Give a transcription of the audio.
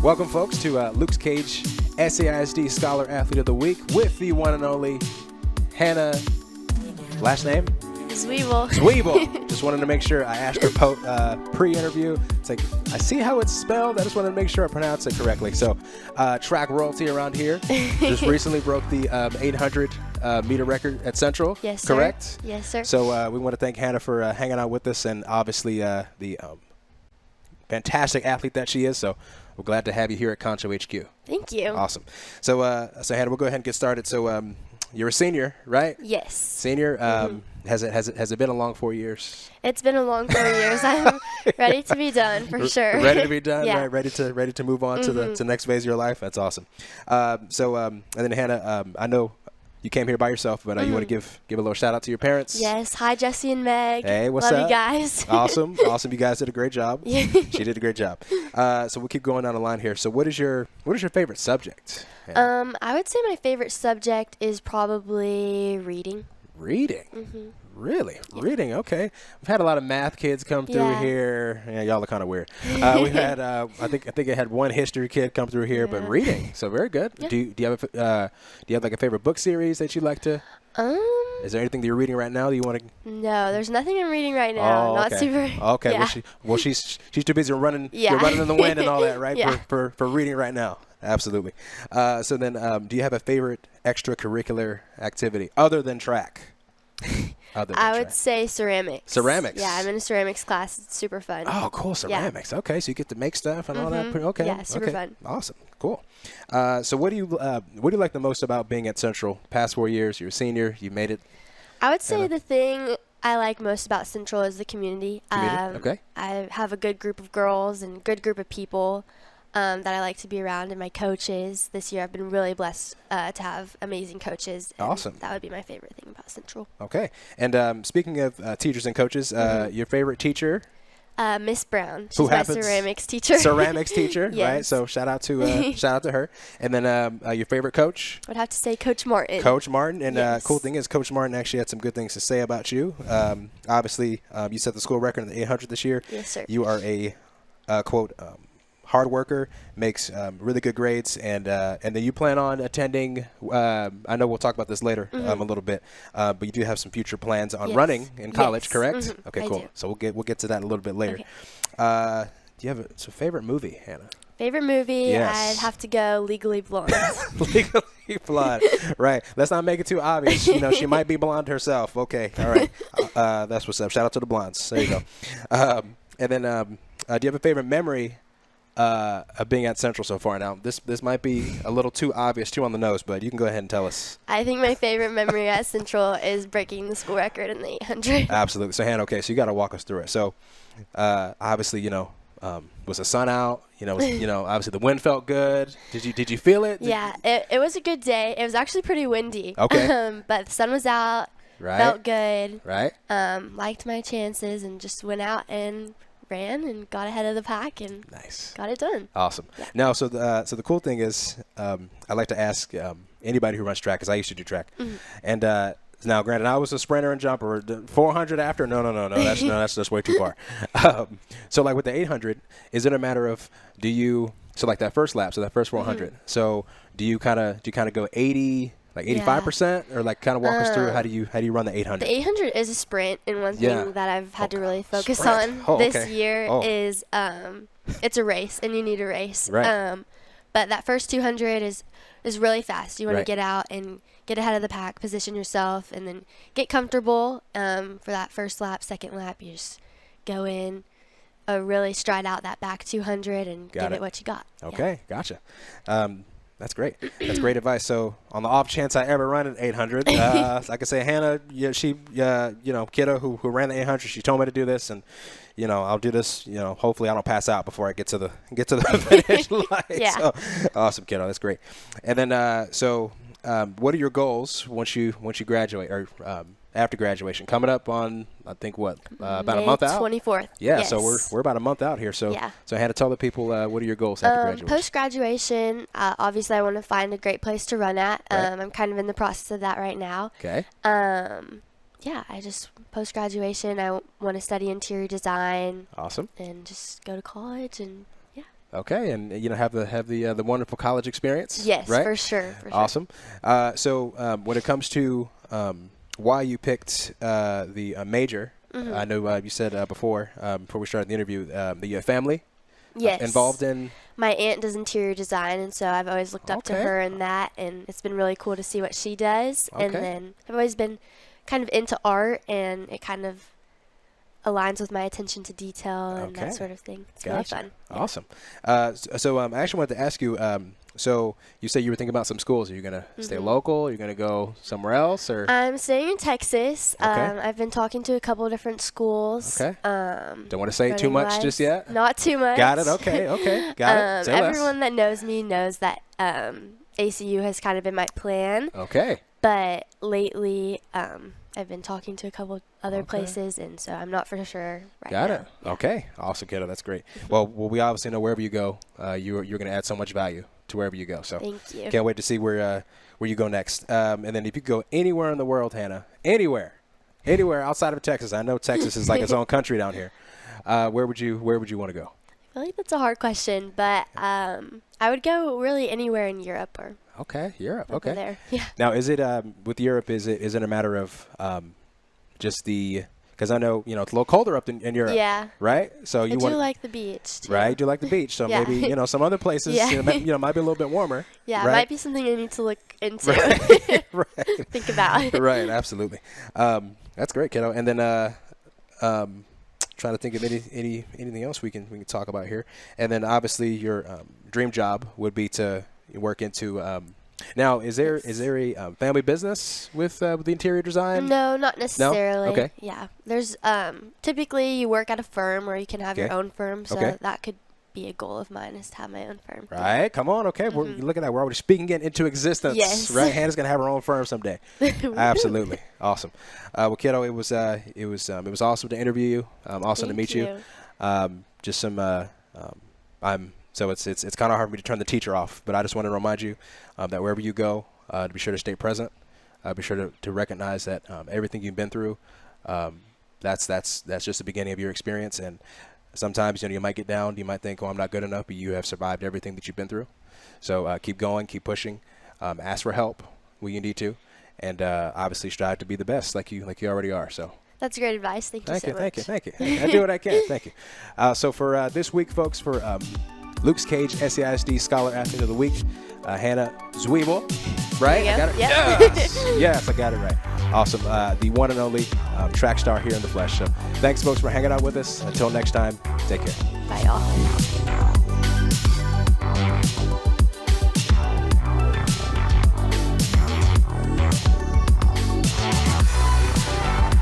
Welcome, folks, to Luke's Cage SAISD Scholar Athlete of the Week with the one and only Hanna, last name? Zwiebel. Zwiebel. Just wanted to make sure I asked her pre-interview. It's like, I see how it's spelled. I just wanted to make sure I pronounce it correctly. So, track royalty around here. Just recently broke the 800 meter record at Central. Yes, sir. Correct? Yes, sir. So, we want to thank Hanna for hanging out with us and obviously the fantastic athlete that she is. So, we're glad to have you here at Concho HQ. Thank you. Awesome. So, Hanna, we'll go ahead and get started. So, you're a senior, right? Yes. Senior. Has it been a long 4 years? It's been a long 4 years. I'm ready to be done for sure. Ready to be done, yeah. right? Ready to move on to the next phase of your life. That's awesome. And then Hanna, I know you came here by yourself, but you want to give a little shout out to your parents. Yes. Hi, Jesse and Meg. Hey, what's Love up? you guys. Awesome. You guys did a great job. Yeah. She did a great job. So we'll keep going down the line here. So what is your favorite subject? I would say my favorite subject is probably reading. Reading? Really? Yeah. Reading, okay. We've had a lot of math kids come through here. Yeah, y'all are kind of weird. We've had, I think I had one history kid come through here, but reading, so very good. Yeah. Do you have like a favorite book series that you like to? Is there anything that you're reading right now that you want to? No, there's nothing I'm reading right now. Oh, Not super. Okay. Yeah. She's too busy running. Yeah. You're running in the wind and all that, right? Yeah. For reading right now. Absolutely. So then, do you have a favorite extracurricular activity other than track? I would say ceramics. Ceramics? Yeah, I'm in a ceramics class. It's super fun. Oh, cool. Ceramics. Yeah. Okay, so you get to make stuff and all that. Okay. Yeah, super fun. Awesome. Cool. So what do you like the most about being at Central? Past 4 years, you're a senior. You made it. I would say the thing I like most about Central is the community. Okay. I have a good group of girls and good group of people that I like to be around, and my coaches. This year I've been really blessed to have amazing coaches. Awesome. That would be my favorite thing about Central. Okay. And speaking of teachers and coaches, your favorite teacher? Miss Brown. She's my ceramics teacher. Ceramics teacher, yes. Right? So shout out to her. And then your favorite coach? I would have to say Coach Martin. Coach Martin. And yes. Cool thing is Coach Martin actually had some good things to say about you. Obviously, you set the school record in the 800 this year. Yes, sir. You are a, quote, hard worker, makes really good grades, and then you plan on attending. I know we'll talk about this later a little bit, but you do have some future plans on running in college, correct? Okay, I cool. do. So we'll get to that a little bit later. Okay. Do you have a favorite movie, Hanna? Favorite movie? Yes. I'd have to go Legally Blonde. Legally Blonde, right? Let's not make it too obvious. She might be blonde herself. Okay, all right. That's what's up. Shout out to the blondes. There you go. And then, do you have a favorite memory of being at Central so far? Now, this might be a little too obvious, too on the nose, but you can go ahead and tell us. I think my favorite memory at Central is breaking the school record in the 800. Absolutely. So, Hanna, okay, so you got to walk us through it. So, obviously, was the sun out? Obviously the wind felt good. Did you feel it? Yeah, it was a good day. It was actually pretty windy. Okay. But the sun was out. Right. Felt good. Right. Liked my chances and just went out and ran and got ahead of the pack and got it done. Awesome. Yeah. Now, so the cool thing is, I like to ask anybody who runs track, because I used to do track, and now, granted, I was a sprinter and jumper. 400 after? No. That's just way too far. So, like with the 800, is it a matter of like that first lap, so that first 400? So, do you kind of go 80? Like 85%, or like kind of walk us through how do you run the 800? The 800 is a sprint, and one thing that I've had to really focus on this year is it's a race, and you need a race. Right. But that first 200 is really fast. You want to get out and get ahead of the pack, position yourself, and then get comfortable. For that first lap, second lap, you just go in, really stride out that back 200 and give it what you got. Okay, gotcha. That's great. That's great advice. So, on the off chance I ever run an 800, like I say, Hanna, kiddo who ran the 800, she told me to do this, and I'll do this. Hopefully I don't pass out before I get to the finish line. Yeah. So, awesome, kiddo. That's great. And then, what are your goals once you graduate or after graduation? Coming up on, I think, about a month out? 24th. Yeah, yes. so we're about a month out here. So, yeah. So I had to tell the people, what are your goals after graduation? Post-graduation, obviously I want to find a great place to run at. Right. I'm kind of in the process of that right now. Okay. I just, post-graduation, I want to study interior design. Awesome. And just go to college and, yeah. Okay, and have the wonderful college experience. Yes, right? for sure. Awesome. So when it comes to why you picked the major, I know you said before we started the interview that you have family Yes. involved in. My aunt does interior design, and so I've always looked up to her in that, and it's been really cool to see what she does. Okay. And then I've always been kind of into art, and it kind of aligns with my attention to detail and that sort of thing. It's really fun. Awesome. So I actually wanted to ask you, so you said you were thinking about some schools. Are you going to stay local? Are you going to go somewhere else? Or I'm staying in Texas. Okay. I've been talking to a couple of different schools. Okay. Don't want to say too much just yet? Not too much. Got it. Okay. Got it. Say everyone that knows me knows that ACU has kind of been my plan. Okay. But lately, I've been talking to a couple other places, and so I'm not for sure right now. Got it. Yeah. Okay. Awesome, kiddo. That's great. Well, we obviously know wherever you go, you're going to add so much value to wherever you go. So thank you. Can't wait to see where you go next. And then if you go anywhere in the world, Hanna, anywhere outside of Texas, I know Texas is like its own country down here. Where would you want to go? I feel like that's a hard question, but I would go really anywhere in Europe or. Okay, Europe. Over Okay. there. Yeah. Now, is it with Europe? Is it a matter of just because I know it's a little colder up in Europe. Yeah. Right. So I do like the beach too. Right. You do like the beach. So maybe some other places might be a little bit warmer. Yeah, right? It might be something I need to look into. Right. Think about. Right. Absolutely. That's great, kiddo. And then trying to think of anything else we can talk about here. And then obviously your dream job would be to work into. Now, is there a family business with the interior design? No, not necessarily. No? Okay. Yeah, there's typically you work at a firm where you can have your own firm, so that could be a goal of mine is to have my own firm. Right. Come on. Okay. Mm-hmm. Look at that. We're already speaking it into existence. Yes. Right. Hannah's gonna have her own firm someday. Absolutely. Awesome. Well, kiddo, it was awesome to interview you. Awesome to meet you. Just some. So it's kind of hard for me to turn the teacher off, but I just want to remind you that wherever you go, to be sure to stay present. Be sure to recognize that everything you've been through, that's just the beginning of your experience. And sometimes you might get down, you might think, "Oh, I'm not good enough," but you have survived everything that you've been through. So keep going, keep pushing, ask for help when you need to, and obviously strive to be the best, like you already are. So. That's great advice. Thank you so much. Thank you. I do what I can. Thank you. So for this week, folks, for Luke's Cage SAISD Scholar Athlete of the Week, Hanna Zwiebel, right? I got it? Yep. Yes, I got it right. Awesome. The one and only track star here in the flesh. So thanks, folks, for hanging out with us. Until next time, take care. Bye, y'all.